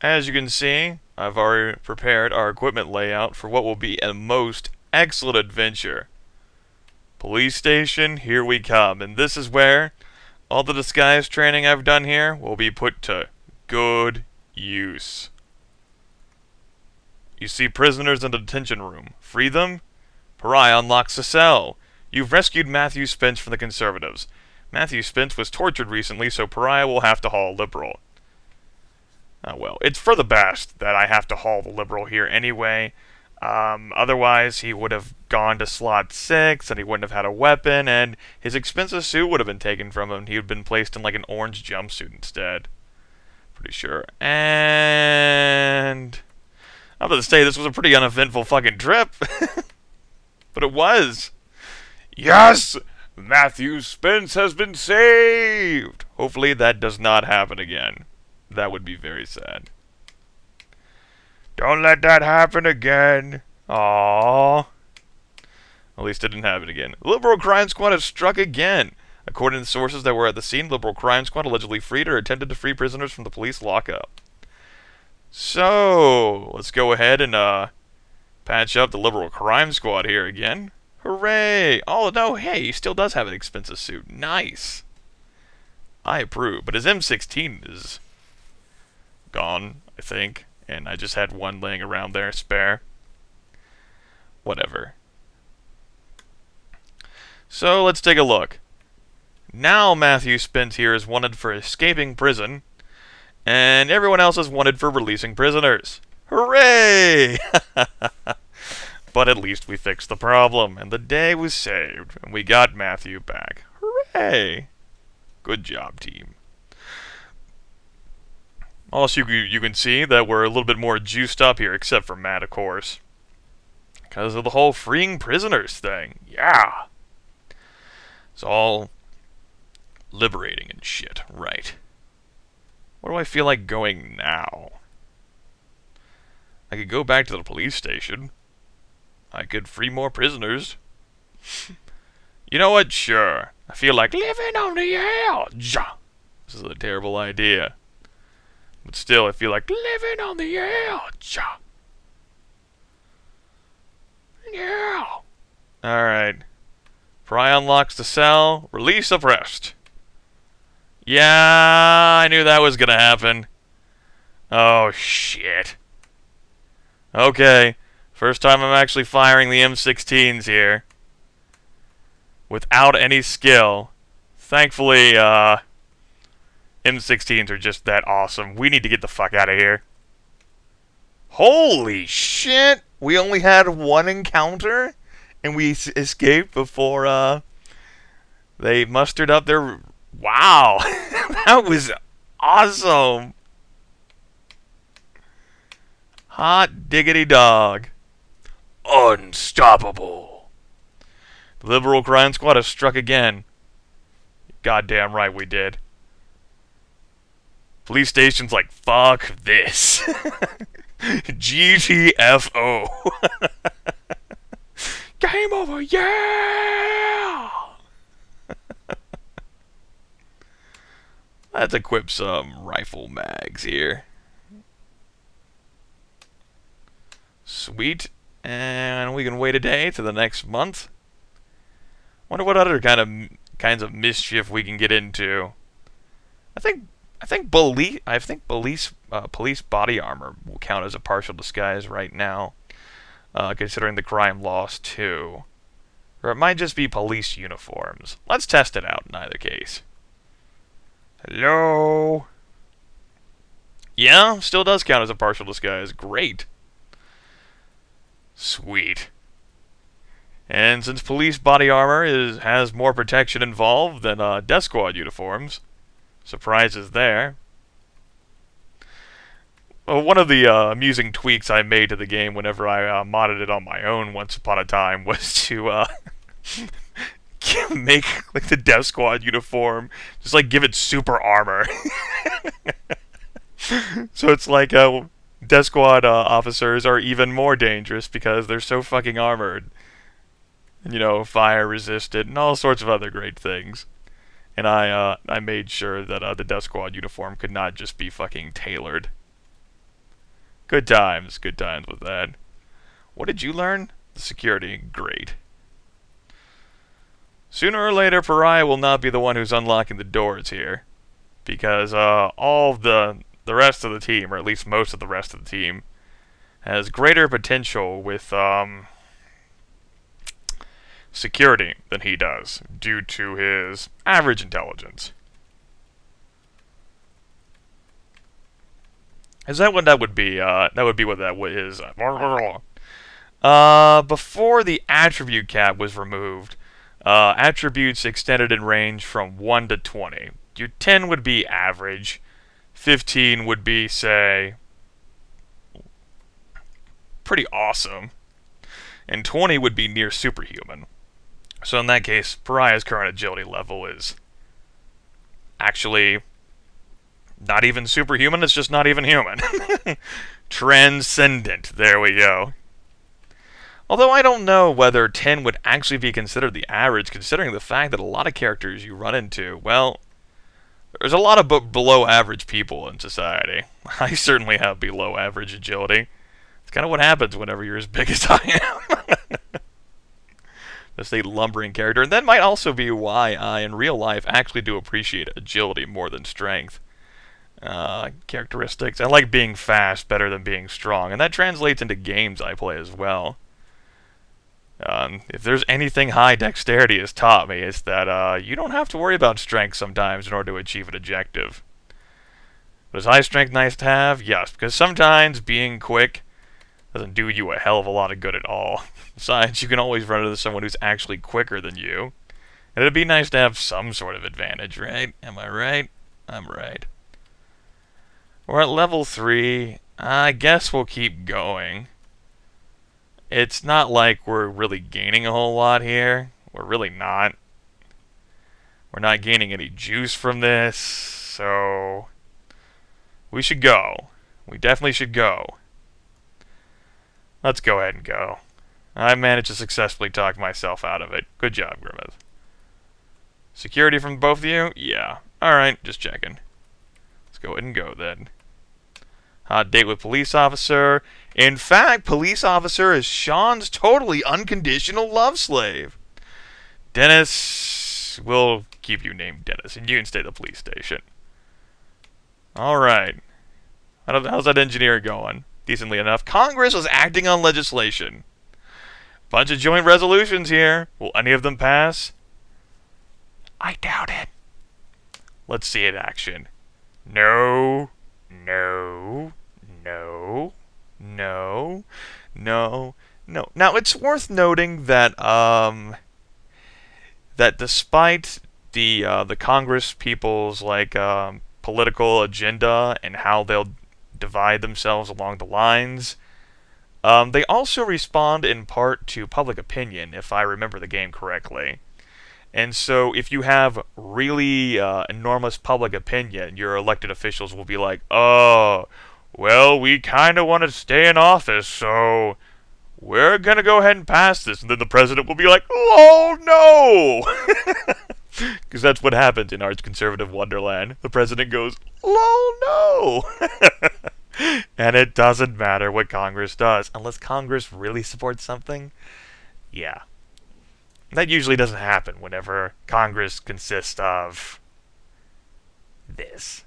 As you can see, I've already prepared our equipment layout for what will be a most excellent adventure. Police station, here we come, and this is where all the disguise training I've done here will be put to good use. You see prisoners in the detention room. Free them? Pariah unlocks the cell. You've rescued Matthew Spence from the Conservatives. Matthew Spence was tortured recently, so Pariah will have to haul Liberal. Oh well, it's for the best that I have to haul the Liberal here anyway. Otherwise, he would have gone to slot 6, and he wouldn't have had a weapon, and his expensive suit would have been taken from him, and he would have been placed in like an orange jumpsuit instead. Pretty sure. And I'm about to say this was a pretty uneventful fucking trip. But it was. Yes! Matthew Spence has been saved! Hopefully that does not happen again. That would be very sad. Don't let that happen again. Aww. At least it didn't happen again. The Liberal Crime Squad has struck again. According to sources that were at the scene, Liberal Crime Squad allegedly freed or attempted to free prisoners from the police lockup. So, let's go ahead and patch up the Liberal Crime Squad here again. Hooray! Oh no, hey, he still does have an expensive suit. Nice. I approve, but his M16 is gone, I think. And I just had one laying around there, spare. Whatever. So, let's take a look. Now Matthew Spence here is wanted for escaping prison, and everyone else is wanted for releasing prisoners. Hooray! But at least we fixed the problem, and the day was saved, and we got Matthew back. Hooray! Good job, team. Also, you can see that we're a little bit more juiced up here, except for Matt, of course. Because of the whole freeing prisoners thing. Yeah! It's all liberating and shit, right. Where do I feel like going now? I could go back to the police station. I could free more prisoners. You know what? Sure. I feel like living on the edge. This is a terrible idea. But still, I feel like living on the edge. Yeah. Alright. Pry unlocks the cell. Release oppressed. Yeah, I knew that was gonna happen. Oh, shit. Okay. First time I'm actually firing the M16s here. Without any skill. Thankfully, M16s are just that awesome. We need to get the fuck out of here. Holy shit! We only had one encounter, and we escaped before, they mustered up their... Wow! That was awesome! Hot diggity dog. Unstoppable. The Liberal Crime Squad has struck again. Goddamn right we did. Police station's like, fuck this. GTFO. Game over, yeah! Let's equip some rifle mags here. Sweet. And we can wait a day to the next month. Wonder what other kinds of mischief we can get into. I think police body armor will count as a partial disguise right now, considering the crime loss too. Or it might just be police uniforms. Let's test it out in either case. Hello? Yeah, still does count as a partial disguise. Great. Sweet. And since police body armor has more protection involved than death squad uniforms, surprises there. Well, one of the amusing tweaks I made to the game whenever I modded it on my own once upon a time was to make like the death squad uniform, just like give it super armor. So it's like death squad officers are even more dangerous because they're so fucking armored. And, you know, fire resistant and all sorts of other great things. And I made sure that the death squad uniform could not just be fucking tailored. Good times with that. What did you learn? The security. Great. Sooner or later, Pariah will not be the one who's unlocking the doors here. Because all of the rest of the team, or at least most of the rest of the team, has greater potential with security than he does, due to his average intelligence. Is that what that would be? That would be what that is. Before the attribute cap was removed, attributes extended in range from 1 to 20. Your 10 would be average. 15 would be, say, pretty awesome. And 20 would be near superhuman. So in that case, Pariah's current agility level is actually not even superhuman, it's just not even human. Transcendent, there we go. Although I don't know whether 10 would actually be considered the average, considering the fact that a lot of characters you run into, well, there's a lot of below average people in society. I certainly have below average agility. It's kind of what happens whenever you're as big as I am. Just a lumbering character. And that might also be why I, in real life, actually do appreciate agility more than strength. Characteristics. I like being fast better than being strong, and that translates into games I play as well. If there's anything high dexterity has taught me, it's that you don't have to worry about strength sometimes in order to achieve an objective. But is high strength nice to have? Yes, because sometimes being quick doesn't do you a hell of a lot of good at all. Besides, you can always run into someone who's actually quicker than you. And it'd be nice to have some sort of advantage, right? Am I right? I'm right. We're at level 3. I guess we'll keep going. It's not like we're really gaining a whole lot here. We're really not. We're not gaining any juice from this, so we should go. We definitely should go. Let's go ahead and go. I managed to successfully talk myself out of it. Good job, Grimith. Security from both of you? Yeah. Alright, just checking. Let's go ahead and go then. Hot date with police officer. In fact, police officer is Sean's totally unconditional love slave. Dennis, we'll keep you named Dennis, and you can stay at the police station. Alright. How's that engineer going? Decently enough. Congress is acting on legislation. Bunch of joint resolutions here. Will any of them pass? I doubt it. Let's see it in action. No. No. No. No. No. No. Now, it's worth noting that, that despite the Congress people's, like, political agenda and how they'll divide themselves along the lines, they also respond in part to public opinion, if I remember the game correctly. And so if you have really enormous public opinion, your elected officials will be like, oh, well, we kind of want to stay in office, so we're going to go ahead and pass this. And then the president will be like, oh, no! Because that's what happens in Arch Conservative Wonderland. The president goes, oh, no! And it doesn't matter what Congress does, unless Congress really supports something. Yeah. That usually doesn't happen whenever Congress consists of this.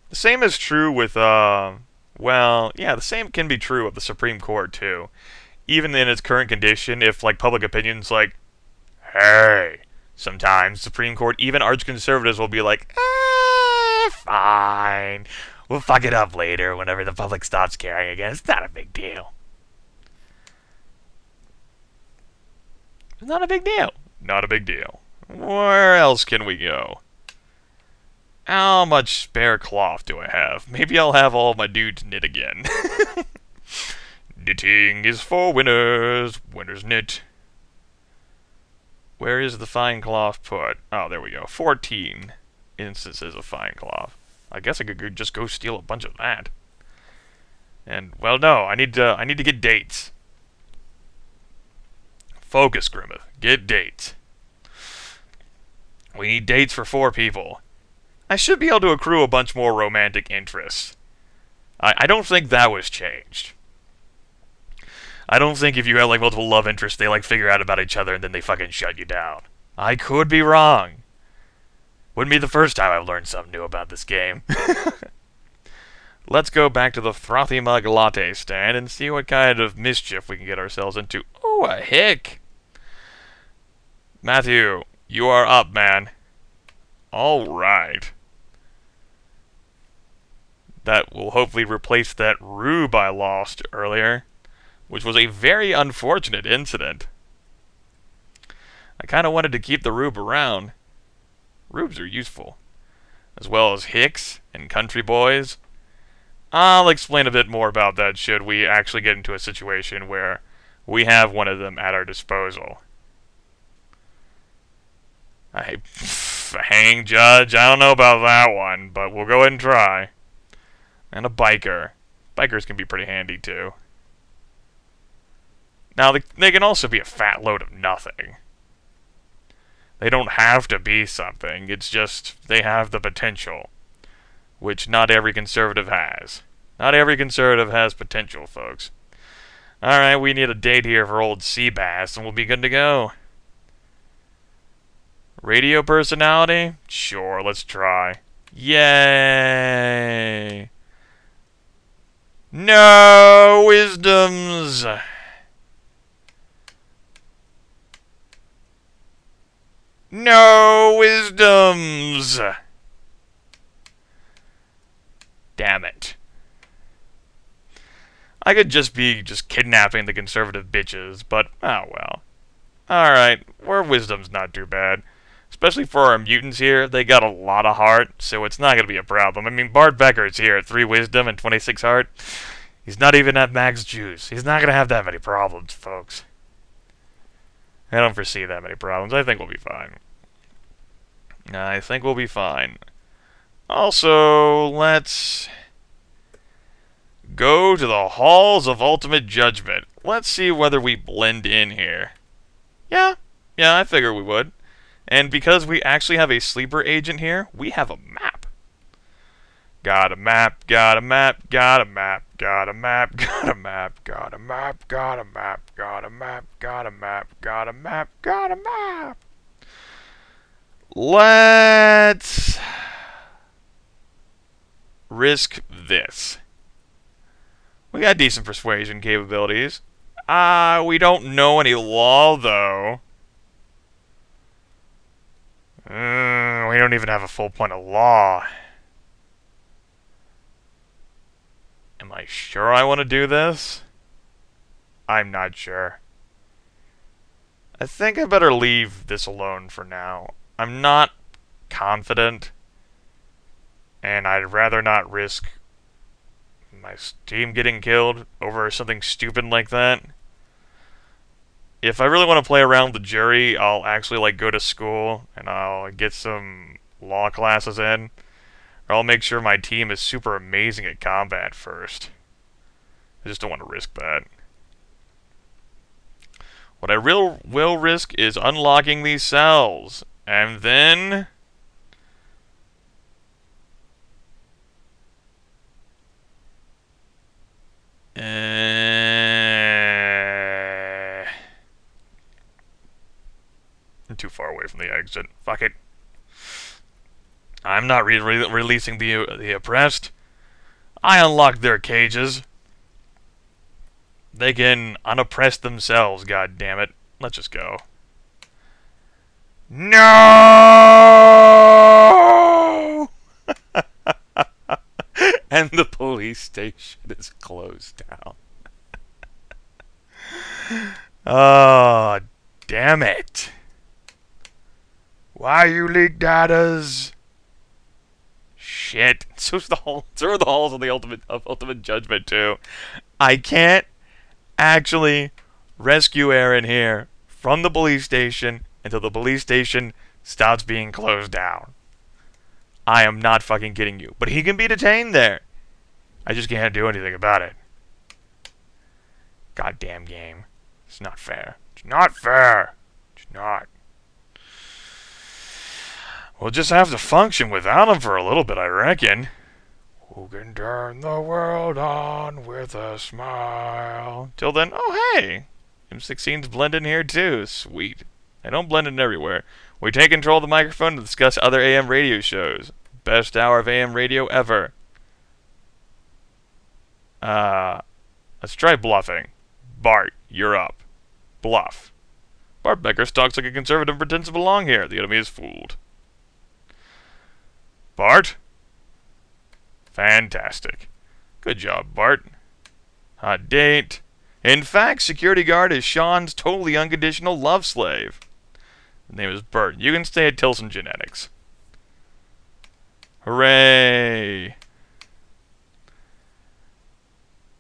The same is true with, well, yeah, the same can be true of the Supreme Court, too. Even in its current condition, if, like, public opinion's like, hey, sometimes Supreme Court, even arch-conservatives will be like, fine, we'll fuck it up later whenever the public stops caring again. It's not a big deal. It's not a big deal. Not a big deal. Where else can we go? How much spare cloth do I have? Maybe I'll have all my dudes knit again. Knitting is for winners. Winners knit. Where is the fine cloth put? Oh, there we go. 14 instances of fine cloth. I guess I could just go steal a bunch of that. And, well, no. I need to get dates. Focus, Grimith. Get dates. We need dates for 4 people. I should be able to accrue a bunch more romantic interests. I don't think that was changed. I don't think if you have like multiple love interests, they like figure out about each other and then they fucking shut you down. I could be wrong. Wouldn't be the first time I've learned something new about this game. Let's go back to the frothy mug latte stand and see what kind of mischief we can get ourselves into. Oh, a hick! Matthew, you are up, man. Alright. That will hopefully replace that rube I lost earlier, which was a very unfortunate incident. I kind of wanted to keep the rube around. Rubes are useful, as well as hicks and country boys. I'll explain a bit more about that should we actually get into a situation where we have one of them at our disposal. A hanging judge, I don't know about that one, but we'll go ahead and try. And a biker. Bikers can be pretty handy too. Now, they can also be a fat load of nothing. They don't have to be something, it's just they have the potential, which not every conservative has. Not every conservative has potential, folks. Alright, we need a date here for old Seabass, and we'll be good to go. Radio personality? Sure, let's try. Yay! No wisdoms! No wisdoms! Damn it. I could just be kidnapping the conservative bitches, but oh well. Alright, our wisdom's not too bad. Especially for our mutants here, they got a lot of heart, so it's not going to be a problem. I mean, Bart Becker's here at 3 wisdom and 26 heart. He's not even at max juice. He's not going to have that many problems, folks. I don't foresee that many problems. I think we'll be fine. I think we'll be fine. Also, let's go to the Halls of Ultimate Judgment. Let's see whether we blend in here. Yeah, I figure we would. And because we actually have a sleeper agent here, we have a map. Got a map, got a map, got a map, got a map, got a map, got a map, got a map, got a map, got a map, got a map, got a map. Let's risk this. We got decent persuasion capabilities. We don't know any law, though. We don't even have a full point of law. Am I sure I want to do this? I'm not sure. I think I better leave this alone for now. I'm not confident, and I'd rather not risk my team getting killed over something stupid like that. If I really want to play around the jury, I'll actually go to school and I'll get some law classes in. Or I'll make sure my team is super amazing at combat first. I just don't want to risk that. What I will risk is unlocking these cells. And then I'm too far away from the exit. Fuck it. I'm not releasing the oppressed. I unlocked their cages. They can unoppress themselves, god damn it. Let's just go. No! And the police station is closed down. Oh, damn it. Why you leak datas? Shit. So are the halls of the ultimate judgment too. I can't actually rescue Aaron here from the police station until the police station stops being closed down. I am not fucking kidding you. But he can be detained there. I just can't do anything about it. Goddamn game. It's not fair. It's not fair. It's not. We'll just have to function without him for a little bit, I reckon. Who can turn the world on with a smile? Till then, oh hey! M16's blend in here too. Sweet. They don't blend in everywhere. We take control of the microphone to discuss other AM radio shows. Best hour of AM radio ever. Let's try bluffing. Bart, you're up. Bluff. Bart Becker stalks like a conservative and pretends to belong here. The enemy is fooled. Bart? Fantastic. Good job, Bart. Hot date. In fact, security guard is Sean's totally unconditional love slave. His name is Bert. You can stay at Tilson Genetics. Hooray!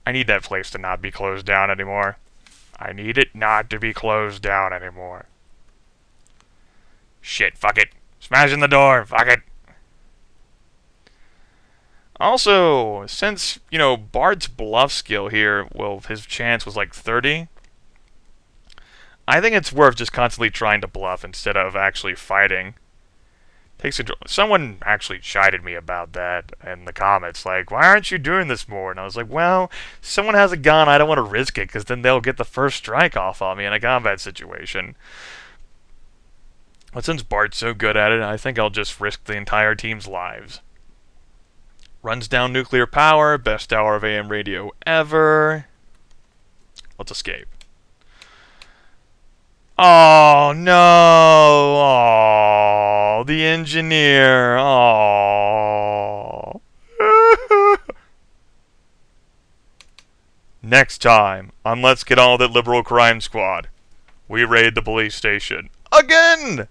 I need that place to not be closed down anymore. I need it not to be closed down anymore. Shit, fuck it. Smashing the door, fuck it. Also, since, you know, Bart's bluff skill here, well, his chance was like 30. I think it's worth just constantly trying to bluff instead of actually fighting. Takes control. Someone actually chided me about that in the comments, like, why aren't you doing this more? And I was like, well, someone has a gun, I don't want to risk it, because then they'll get the first strike off on me in a combat situation. But since Bart's so good at it, I think I'll just risk the entire team's lives. Runs down nuclear power, best hour of AM radio ever. Let's escape. Oh no! Oh, the engineer. Oh. Next time on Let's Get On With It Liberal Crime Squad, we raid the police station again.